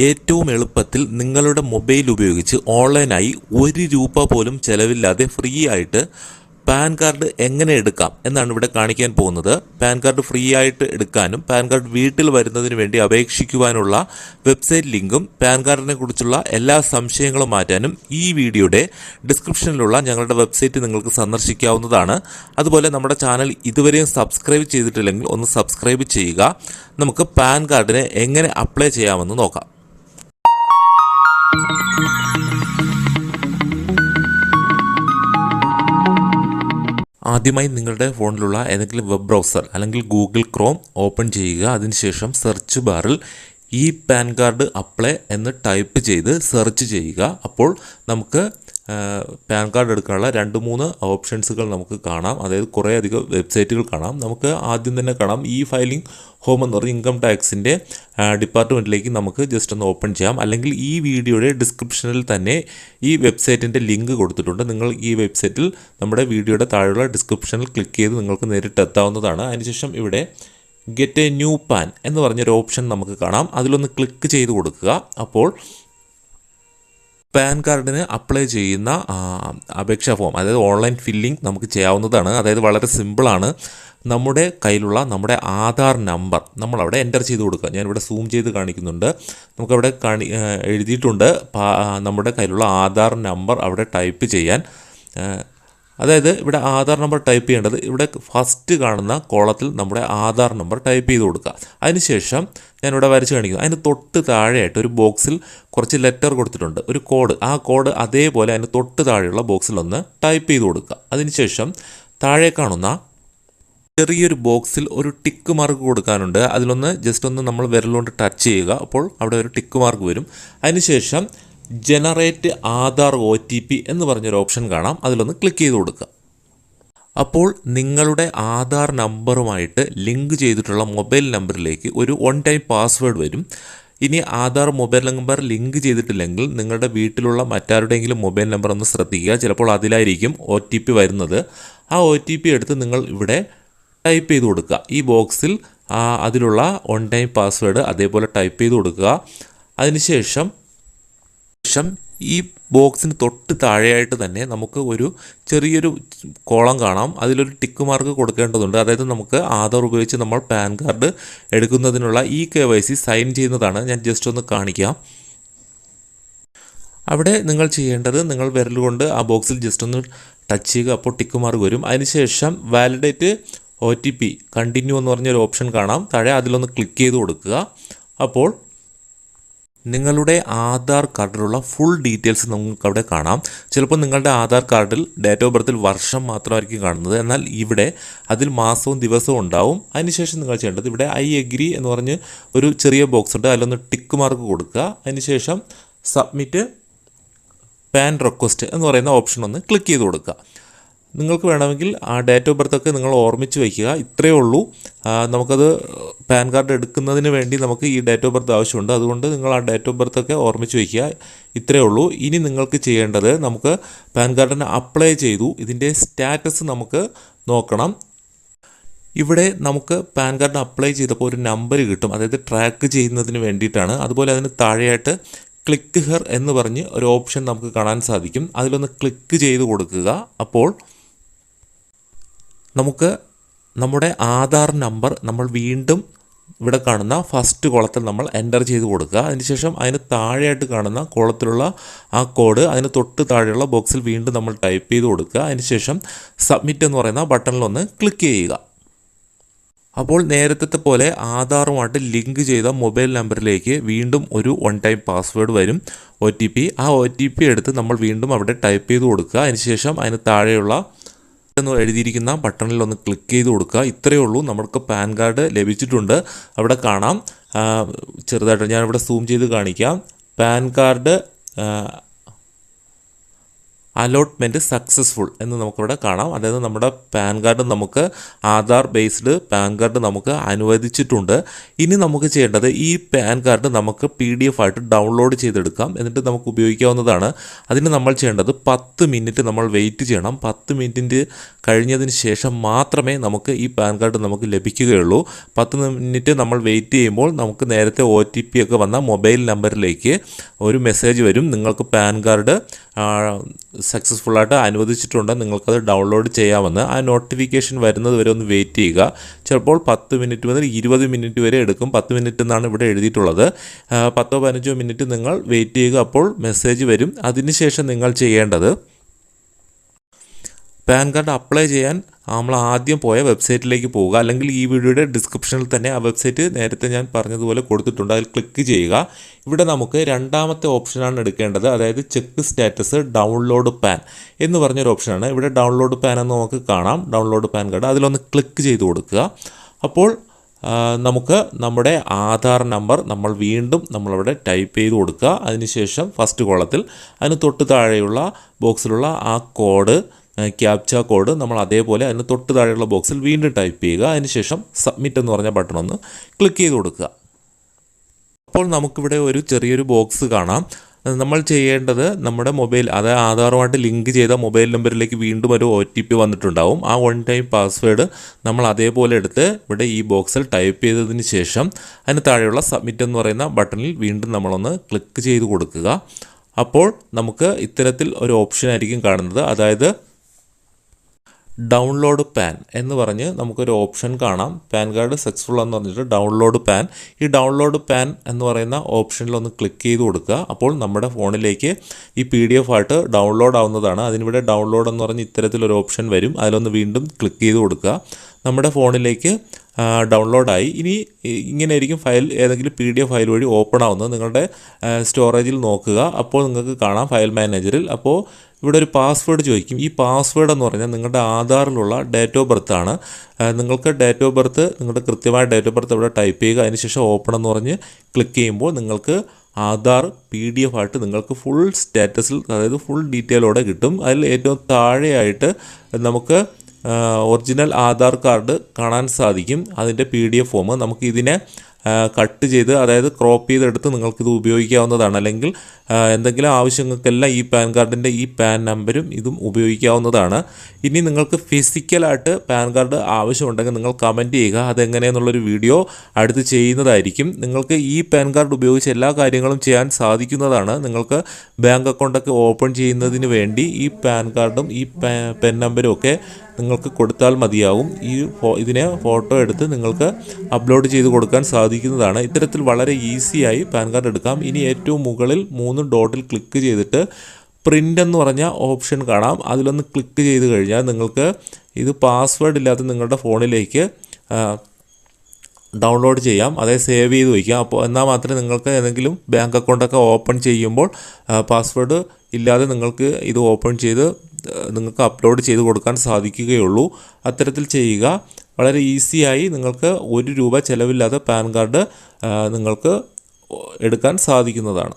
ഏറ്റവും എളുപ്പത്തിൽ നിങ്ങളുടെ മൊബൈൽ ഉപയോഗിച്ച് ഓൺലൈനായി ₹1 പോലും ചെലവില്ലാതെ ഫ്രീ ആയിട്ട് പാൻ കാർഡ് എങ്ങനെ എടുക്കാം എന്നാണ് ഇവിടെ കാണിക്കാൻ പോകുന്നത്. പാൻ കാർഡ് ഫ്രീ ആയിട്ട് എടുക്കാനും പാൻ കാർഡ് വീട്ടിൽ വരുന്നതിന് വേണ്ടി അപേക്ഷിക്കുവാനുള്ള വെബ്സൈറ്റ് ലിങ്കും പാൻ കാർഡിനെ കുറിച്ചുള്ള എല്ലാ സംശയങ്ങളും മാറ്റാനും ഈ വീഡിയോയുടെ ഡിസ്ക്രിപ്ഷനിലുള്ള ഞങ്ങളുടെ വെബ്സൈറ്റ് നിങ്ങൾക്ക് സന്ദർശിക്കാവുന്നതാണ്. അതുപോലെ നമ്മുടെ ചാനൽ ഇതുവരെയും സബ്സ്ക്രൈബ് ചെയ്തിട്ടില്ലെങ്കിൽ ഒന്ന് സബ്സ്ക്രൈബ് ചെയ്യുക. നമുക്ക് പാൻ കാർഡിനെ എങ്ങനെ അപ്ലൈ ചെയ്യാമെന്ന് നോക്കാം. ആദ്യമായി നിങ്ങളുടെ ഫോണിലുള്ള ഏതെങ്കിലും വെബ് ബ്രൗസർ അല്ലെങ്കിൽ ഗൂഗിൾ ക്രോം ഓപ്പൺ ചെയ്യുക. അതിനുശേഷം സെർച്ച് ബാറിൽ ഈ പാൻ കാർഡ് അപ്ലൈ എന്ന് ടൈപ്പ് ചെയ്ത് സെർച്ച് ചെയ്യുക. അപ്പോൾ നമുക്ക് പാൻ കാർഡ് എടുക്കാനുള്ള 2-3 ഓപ്ഷൻസുകൾ നമുക്ക് കാണാം. അതായത് കുറേ അധികം വെബ്സൈറ്റുകൾ കാണാം. നമുക്ക് ആദ്യം തന്നെ കാണാം ഈ ഫയലിംഗ് ഹോം എന്ന് പറഞ്ഞ് ഇൻകം ടാക്സിൻ്റെ ഡിപ്പാർട്ട്മെൻറ്റിലേക്ക് നമുക്ക് ജസ്റ്റ് ഒന്ന് ഓപ്പൺ ചെയ്യാം. അല്ലെങ്കിൽ ഈ വീഡിയോയുടെ ഡിസ്ക്രിപ്ഷനിൽ തന്നെ ഈ വെബ്സൈറ്റിൻ്റെ ലിങ്ക് കൊടുത്തിട്ടുണ്ട്. നിങ്ങൾ ഈ വെബ്സൈറ്റിൽ നമ്മുടെ വീഡിയോയുടെ താഴെയുള്ള ഡിസ്ക്രിപ്ഷനിൽ ക്ലിക്ക് ചെയ്ത് നിങ്ങൾക്ക് നേരിട്ട് എത്താവുന്നതാണ്. അതിനുശേഷം ഇവിടെ ഗെറ്റ് എ ന്യൂ പാൻ എന്ന് പറഞ്ഞൊരു ഓപ്ഷൻ നമുക്ക് കാണാം. അതിലൊന്ന് ക്ലിക്ക് ചെയ്ത് കൊടുക്കുക. അപ്പോൾ പാൻ കാർഡിന് അപ്ലൈ ചെയ്യുന്ന അപേക്ഷാ ഫോം, അതായത് ഓൺലൈൻ ഫില്ലിംഗ് നമുക്ക് ചെയ്യാവുന്നതാണ്. അതായത് വളരെ സിമ്പിളാണ്. നമ്മുടെ കയ്യിലുള്ള നമ്മുടെ ആധാർ നമ്പർ നമ്മളവിടെ എൻ്റർ ചെയ്ത് കൊടുക്കുക. ഞാനിവിടെ സൂം ചെയ്ത് കാണിക്കുന്നുണ്ട്. നമുക്കവിടെ എഴുതിയിട്ടുണ്ട് നമ്മുടെ കയ്യിലുള്ള ആധാർ നമ്പർ അവിടെ ടൈപ്പ് ചെയ്യാൻ. അതായത് ഇവിടെ ആധാർ നമ്പർ ടൈപ്പ് ചെയ്യേണ്ടത് ഇവിടെ ഫസ്റ്റ് കാണുന്ന കോളത്തിൽ നമ്മുടെ ആധാർ നമ്പർ ടൈപ്പ് ചെയ്ത് കൊടുക്കുക. അതിനുശേഷം ഞാനിവിടെ വരച്ച് കാണിക്കുന്നു. അതിന് തൊട്ട് താഴെയായിട്ട് ഒരു ബോക്സിൽ കുറച്ച് ലെറ്റർ കൊടുത്തിട്ടുണ്ട്, ഒരു കോഡ്. ആ കോഡ് അതേപോലെ അതിന് തൊട്ട് താഴെയുള്ള ബോക്സിലൊന്ന് ടൈപ്പ് ചെയ്ത് കൊടുക്കുക. അതിനുശേഷം താഴെ കാണുന്ന ചെറിയൊരു ബോക്സിൽ ഒരു ടിക്ക് മാർക്ക് കൊടുക്കാനുണ്ട്. അതിലൊന്ന് ജസ്റ്റ് ഒന്ന് നമ്മൾ വിരലുകൊണ്ട് ടച്ച് ചെയ്യുക. അപ്പോൾ അവിടെ ഒരു ടിക്ക് മാർക്ക് വരും. അതിനുശേഷം ജനറേറ്റ് ആധാർ OTP എന്ന് പറഞ്ഞൊരു ഓപ്ഷൻ കാണാം. അതിലൊന്ന് ക്ലിക്ക് ചെയ്ത് കൊടുക്കുക. അപ്പോൾ നിങ്ങളുടെ ആധാർ നമ്പറുമായിട്ട് ലിങ്ക് ചെയ്തിട്ടുള്ള മൊബൈൽ നമ്പറിലേക്ക് ഒരു 1 ടൈം പാസ്വേഡ് വരും. ഇനി ആധാർ മൊബൈൽ നമ്പർ ലിങ്ക് ചെയ്തിട്ടില്ലെങ്കിൽ നിങ്ങളുടെ വീട്ടിലുള്ള മറ്റാരുടെയെങ്കിലും മൊബൈൽ നമ്പർ ഒന്ന് ശ്രദ്ധിക്കുക. ചിലപ്പോൾ അതിലായിരിക്കും OTP വരുന്നത്. ആ OTP എടുത്ത് നിങ്ങൾ ഇവിടെ ടൈപ്പ് ചെയ്ത് കൊടുക്കുക. ഈ ബോക്സിൽ അതിലുള്ള 1 ടൈം പാസ്വേഡ് അതേപോലെ ടൈപ്പ് ചെയ്ത് കൊടുക്കുക. അതിനുശേഷം ഈ ബോക്സിന് തൊട്ട് താഴെയായിട്ട് തന്നെ നമുക്ക് ഒരു ചെറിയൊരു കോളം കാണാം. അതിലൊരു ടിക്ക് മാർക്ക് കൊടുക്കേണ്ടതുണ്ട്. അതായത് നമുക്ക് ആധാർ ഉപയോഗിച്ച് നമ്മൾ പാൻ കാർഡ് എടുക്കുന്നതിനുള്ള KYC സൈൻ ചെയ്യുന്നതാണ്. ഞാൻ ജസ്റ്റ് ഒന്ന് കാണിക്കാം. അവിടെ നിങ്ങൾ ചെയ്യേണ്ടത്, നിങ്ങൾ വിരൽ കൊണ്ട് ആ ബോക്സിൽ ജസ്റ്റ് ഒന്ന് ടച്ച് ചെയ്യുക. അപ്പോൾ ടിക്ക് മാർക്ക് വരും. അതിനുശേഷം വാലിഡേറ്റ് OTP കണ്ടിന്യൂ എന്ന് പറഞ്ഞൊരു ഓപ്ഷൻ കാണാം താഴെ. അതിലൊന്ന് ക്ലിക്ക് ചെയ്ത് കൊടുക്കുക. അപ്പോൾ നിങ്ങളുടെ ആധാർ കാർഡിലുള്ള ഫുൾ ഡീറ്റെയിൽസ് നമുക്ക് അവിടെ കാണാം. ചിലപ്പോൾ നിങ്ങളുടെ ആധാർ കാർഡിൽ ഡേറ്റ് ഓഫ് ബർത്തിൽ വർഷം മാത്രമായിരിക്കും കാണുന്നത്. എന്നാൽ ഇവിടെ അതിൽ മാസവും ദിവസവും ഉണ്ടാവും. അതിനുശേഷം നിങ്ങൾ ചെയ്യേണ്ടത് ഇവിടെ ഐ എഗ്രി എന്ന് പറഞ്ഞ് ഒരു ചെറിയ ബോക്സ് ഉണ്ട്. അതിലൊന്ന് ടിക്ക് മാർക്ക് കൊടുക്കുക. അതിനുശേഷം സബ്മിറ്റ് പാൻ റിക്വസ്റ്റ് എന്ന് പറയുന്ന ഓപ്ഷൻ ഒന്ന് ക്ലിക്ക് ചെയ്ത് കൊടുക്കുക. നിങ്ങൾക്ക് വേണമെങ്കിൽ ആ ഡേറ്റ് ഓഫ് ബർത്തൊക്കെ നിങ്ങൾ ഓർമ്മിച്ച് വയ്ക്കുക. ഇത്രയേ ഉള്ളൂ. നമുക്കത് പാൻ കാർഡ് എടുക്കുന്നതിന് വേണ്ടി നമുക്ക് ഈ ഡേറ്റ് ഓഫ് ബർത്ത് ആവശ്യമുണ്ട്. അതുകൊണ്ട് നിങ്ങൾ ആ ഡേറ്റ് ഓഫ് ബർത്തൊക്കെ ഓർമ്മിച്ച് വയ്ക്കുക. ഇത്രയേ ഉള്ളൂ. ഇനി നിങ്ങൾക്ക് ചെയ്യേണ്ടത്, നമുക്ക് പാൻ കാർഡിന് അപ്ലൈ ചെയ്തു, ഇതിൻ്റെ സ്റ്റാറ്റസ് നമുക്ക് നോക്കണം. ഇവിടെ നമുക്ക് പാൻ കാർഡിന് അപ്ലൈ ചെയ്തപ്പോൾ ഒരു നമ്പർ കിട്ടും. അതായത് ട്രാക്ക് ചെയ്യുന്നതിന് വേണ്ടിയിട്ടാണ്. അതുപോലെ അതിന് താഴെയായിട്ട് ക്ലിക്ക് ഹിയർ എന്ന് പറഞ്ഞ് ഒരു ഓപ്ഷൻ നമുക്ക് കാണാൻ സാധിക്കും. അതിലൊന്ന് ക്ലിക്ക് ചെയ്ത് കൊടുക്കുക. അപ്പോൾ നമുക്ക് നമ്മുടെ ആധാർ നമ്പർ നമ്മൾ വീണ്ടും ഇവിടെ കാണുന്ന ഫസ്റ്റ് കോളത്തിൽ നമ്മൾ എൻ്റർ ചെയ്ത് കൊടുക്കുക. അതിനുശേഷം അതിന് താഴെയായിട്ട് കാണുന്ന കോളത്തിലുള്ള ആ കോഡ് അതിന് തൊട്ട് താഴെയുള്ള ബോക്സിൽ വീണ്ടും നമ്മൾ ടൈപ്പ് ചെയ്ത് കൊടുക്കുക. അതിനുശേഷം സബ്മിറ്റ് എന്ന് പറയുന്ന ബട്ടണിലൊന്ന് ക്ലിക്ക് ചെയ്യുക. അപ്പോൾ നേരത്തെ പോലെ ആധാറുമായിട്ട് ലിങ്ക് ചെയ്ത മൊബൈൽ നമ്പറിലേക്ക് വീണ്ടും ഒരു 1 ടൈം പാസ്വേഡ് വരും, OTP. ആ OTP എടുത്ത് നമ്മൾ വീണ്ടും അവിടെ ടൈപ്പ് ചെയ്ത് കൊടുക്കുക. അതിനുശേഷം അതിന് താഴെയുള്ള എന്ന് എഴുതിയിരിക്കുന്ന ബട്ടണിൽ ഒന്ന് ക്ലിക്ക് ചെയ്ത് കൊടുക്കുക. ഇത്രയേ ഉള്ളൂ. നമുക്ക് പാൻ കാർഡ് ലഭിച്ചിട്ടുണ്ട്. അവിടെ കാണാം ചെറുതായിട്ട്, ഞാനിവിടെ സൂം ചെയ്ത് കാണിക്കാം. പാൻ കാർഡ് അലോട്ട്മെൻറ്റ് സക്സസ്ഫുൾ എന്ന് നമുക്കിവിടെ കാണാം. അതായത് നമ്മുടെ പാൻ കാർഡ് നമുക്ക് ആധാർ ബേസ്ഡ് പാൻ കാർഡ് നമുക്ക് അനുവദിച്ചിട്ടുണ്ട്. ഇനി നമുക്ക് ചെയ്യേണ്ടത് ഈ പാൻ കാർഡ് നമുക്ക് PDF ആയിട്ട് ഡൗൺലോഡ് ചെയ്തെടുക്കാം, എന്നിട്ട് നമുക്ക് ഉപയോഗിക്കാവുന്നതാണ്. അതിന് നമ്മൾ ചെയ്യേണ്ടത് 10 മിനിറ്റ് നമ്മൾ വെയിറ്റ് ചെയ്യണം. 10 മിനിറ്റ് കഴിഞ്ഞതിന് ശേഷം മാത്രമേ നമുക്ക് ഈ പാൻ കാർഡ് നമുക്ക് ലഭിക്കുകയുള്ളൂ. 10 മിനിറ്റ് നമ്മൾ വെയിറ്റ് ചെയ്യുമ്പോൾ നമുക്ക് നേരത്തെ OTP ഒക്കെ വന്ന മൊബൈൽ നമ്പറിലേക്ക് ഒരു മെസ്സേജ് വരും, നിങ്ങൾക്ക് പാൻ കാർഡ് സക്സസ്ഫുള്ളായിട്ട് അനുവദിച്ചിട്ടുണ്ട്, നിങ്ങൾക്കത് ഡൗൺലോഡ് ചെയ്യാമെന്ന്. ആ നോട്ടിഫിക്കേഷൻ വരുന്നത് വരെ ഒന്ന് വെയിറ്റ് ചെയ്യുക. ചിലപ്പോൾ 10 മിനിറ്റ് മുതൽ 20 മിനിറ്റ് വരെ എടുക്കും. 10 മിനിറ്റ് എന്നാണ് ഇവിടെ എഴുതിയിട്ടുള്ളത്. 10-15 മിനിറ്റ് നിങ്ങൾ വെയിറ്റ് ചെയ്യുക, അപ്പോൾ മെസ്സേജ് വരും. അതിനുശേഷം നിങ്ങൾ ചെയ്യേണ്ടത് പാൻ കാർഡ് അപ്ലൈ ചെയ്യാൻ നമ്മൾ ആദ്യം പോയ വെബ്സൈറ്റിലേക്ക് പോവുക, അല്ലെങ്കിൽ ഈ വീഡിയോയുടെ ഡിസ്ക്രിപ്ഷനിൽ തന്നെ ആ വെബ്സൈറ്റ് നേരത്തെ ഞാൻ പറഞ്ഞതുപോലെ കൊടുത്തിട്ടുണ്ട്, അതിൽ ക്ലിക്ക് ചെയ്യുക. ഇവിടെ നമുക്ക് രണ്ടാമത്തെ ഓപ്ഷനാണ് എടുക്കേണ്ടത്, അതായത് ചെക്ക് സ്റ്റാറ്റസ് ഡൗൺലോഡ് പാൻ എന്ന് പറഞ്ഞൊരു ഓപ്ഷനാണ്. ഇവിടെ ഡൗൺലോഡ് പാൻ എന്ന് നമുക്ക് കാണാം, ഡൗൺലോഡ് പാൻ കാർഡ്. അതിലൊന്ന് ക്ലിക്ക് ചെയ്ത് കൊടുക്കുക. അപ്പോൾ നമുക്ക് നമ്മുടെ ആധാർ നമ്പർ നമ്മളവിടെ ടൈപ്പ് ചെയ്ത് കൊടുക്കുക. അതിനുശേഷം ഫസ്റ്റ് കോളത്തിൽ അതിന് തൊട്ട് താഴെയുള്ള ബോക്സിലുള്ള ആ കോഡ്, ക്യാപ്ച കോഡ് നമ്മൾ അതേപോലെ അതിന് തൊട്ട് താഴെയുള്ള ബോക്സിൽ വീണ്ടും ടൈപ്പ് ചെയ്യുക. അതിനുശേഷം സബ്മിറ്റ് എന്ന് പറഞ്ഞ ബട്ടൺ ഒന്ന് ക്ലിക്ക് ചെയ്ത് കൊടുക്കുക. അപ്പോൾ നമുക്കിവിടെ ഒരു ചെറിയൊരു ബോക്സ് കാണാം. നമ്മൾ ചെയ്യേണ്ടത് നമ്മുടെ മൊബൈൽ, അതായത് ആധാറുമായിട്ട് ലിങ്ക് ചെയ്ത മൊബൈൽ നമ്പറിലേക്ക് വീണ്ടും ഒരു OTP വന്നിട്ടുണ്ടാവും. ആ 1 ടൈം പാസ്വേഡ് നമ്മൾ അതേപോലെ എടുത്ത് ഇവിടെ ഈ ബോക്സിൽ ടൈപ്പ് ചെയ്തതിന് ശേഷം അതിന് താഴെയുള്ള സബ്മിറ്റ് എന്ന് പറയുന്ന ബട്ടണിൽ വീണ്ടും നമ്മളൊന്ന് ക്ലിക്ക് ചെയ്ത് കൊടുക്കുക. അപ്പോൾ നമുക്ക് ഇത്തരത്തിൽ ഒരു ഓപ്ഷൻ ആയിരിക്കും കാണുന്നത്, അതായത് ഡൗൺലോഡ് പാൻ എന്ന് പറഞ്ഞ് നമുക്കൊരു ഓപ്ഷൻ കാണാം. പാൻ കാർഡ് സക്സസ്ഫുൾ എന്ന് പറഞ്ഞിട്ട് ഡൗൺലോഡ് പാൻ. ഈ ഡൗൺലോഡ് പാൻ എന്ന് പറയുന്ന ഓപ്ഷനിലൊന്ന് ക്ലിക്ക് ചെയ്ത് കൊടുക്കുക. അപ്പോൾ നമ്മുടെ ഫോണിലേക്ക് ഈ PDF ആയിട്ട് ഡൗൺലോഡ് ആവുന്നതാണ്. അതിനിവിടെ ഡൗൺലോഡ് എന്ന് പറഞ്ഞ് ഇത്തരത്തിലൊരു ഓപ്ഷൻ വരും, അതിലൊന്ന് വീണ്ടും ക്ലിക്ക് ചെയ്ത് കൊടുക്കുക. നമ്മുടെ ഫോണിലേക്ക് ഡൗൺലോഡായി. ഇനി ഇങ്ങനെയായിരിക്കും ഫയൽ, ഏതെങ്കിലും PDF ഫയൽ വഴി ഓപ്പൺ ആവുന്നത്. നിങ്ങളുടെ സ്റ്റോറേജിൽ നോക്കുക, അപ്പോൾ നിങ്ങൾക്ക് കാണാം ഫയൽ മാനേജറിൽ. അപ്പോൾ ഇവിടെ ഒരു പാസ്വേഡ് ചോദിക്കും. ഈ പാസ്വേഡ് എന്ന് പറഞ്ഞാൽ നിങ്ങളുടെ ആധാറിലുള്ള ഡേറ്റ് ഓഫ് ബർത്ത് ആണ്. നിങ്ങൾക്ക് ഡേറ്റ് ഓഫ് ബർത്ത്, നിങ്ങളുടെ കൃത്യമായ ഡേറ്റ് ഓഫ് ബർത്ത് ഇവിടെ ടൈപ്പ് ചെയ്യുക. അതിനുശേഷം ഓപ്പൺ എന്ന് പറഞ്ഞ് ക്ലിക്ക് ചെയ്യുമ്പോൾ നിങ്ങൾക്ക് ആധാർ PDF ആയിട്ട് നിങ്ങൾക്ക് ഫുൾ സ്റ്റാറ്റസിൽ, അതായത് ഫുൾ ഡീറ്റെയിലോടെ കിട്ടും. അതിൽ ഏറ്റവും താഴെയായിട്ട് നമുക്ക് ഒറിജിനൽ ആധാർ കാർഡ് കാണാൻ സാധിക്കും, അതിൻ്റെ PDF ഫോം. നമുക്ക് ഇതിനെ കട്ട് ചെയ്ത്, അതായത് ക്രോപ്പ് ചെയ്തെടുത്ത് നിങ്ങൾക്കിത് ഉപയോഗിക്കാവുന്നതാണ്. അല്ലെങ്കിൽ എന്തെങ്കിലും ആവശ്യങ്ങൾക്കെല്ലാം ഈ പാൻ കാർഡിൻ്റെ ഈ പാൻ നമ്പരും ഇതും ഉപയോഗിക്കാവുന്നതാണ്. ഇനി നിങ്ങൾക്ക് ഫിസിക്കലായിട്ട് പാൻ കാർഡ് ആവശ്യമുണ്ടെങ്കിൽ നിങ്ങൾ കമൻറ്റ് ചെയ്യുക, അതെങ്ങനെയെന്നുള്ളൊരു വീഡിയോ അടുത്ത് ചെയ്യുന്നതായിരിക്കും. നിങ്ങൾക്ക് ഈ പാൻ കാർഡ് ഉപയോഗിച്ച് എല്ലാ കാര്യങ്ങളും ചെയ്യാൻ സാധിക്കുന്നതാണ്. നിങ്ങൾക്ക് ബാങ്ക് അക്കൗണ്ടൊക്കെ ഓപ്പൺ ചെയ്യുന്നതിന് വേണ്ടി ഈ പാൻ കാർഡും ഈ പെൻ നമ്പരും ഒക്കെ നിങ്ങൾക്ക് കൊടുത്താൽ മതിയാവും. ഇതിനെ ഫോട്ടോ എടുത്ത് നിങ്ങൾക്ക് അപ്ലോഡ് ചെയ്ത് കൊടുക്കാൻ സാധിക്കുന്നതാണ്. ഇത്തരത്തിൽ വളരെ ഈസിയായി പാൻ കാർഡ് എടുക്കാം. ഇനി ഏറ്റവും മുകളിൽ 3 ഡോട്ടിൽ ക്ലിക്ക് ചെയ്തിട്ട് പ്രിൻ്റ് എന്ന് പറഞ്ഞ ഓപ്ഷൻ കാണാം, അതിലൊന്ന് ക്ലിക്ക് ചെയ്ത് കഴിഞ്ഞാൽ നിങ്ങൾക്ക് ഇത് പാസ്വേഡ് ഇല്ലാതെ നിങ്ങളുടെ ഫോണിലേക്ക് ഡൗൺലോഡ് ചെയ്യാം, അതായത് സേവ് ചെയ്ത് വയ്ക്കാം. അപ്പോൾ എന്നാൽ മാത്രമേ നിങ്ങൾക്ക് ഏതെങ്കിലും ബാങ്ക് അക്കൗണ്ടൊക്കെ ഓപ്പൺ ചെയ്യുമ്പോൾ പാസ്വേഡ് ഇല്ലാതെ നിങ്ങൾക്ക് ഇത് ഓപ്പൺ ചെയ്ത് നിങ്ങൾക്ക് അപ്ലോഡ് ചെയ്ത് കൊടുക്കാൻ സാധിക്കുകയുള്ളൂ. അത്തരത്തിൽ ചെയ്യുക. വളരെ ഈസിയായി നിങ്ങൾക്ക് ₹1 ചിലവില്ലാതെ പാൻ കാർഡ് നിങ്ങൾക്ക് എടുക്കാൻ സാധിക്കുന്നതാണ്.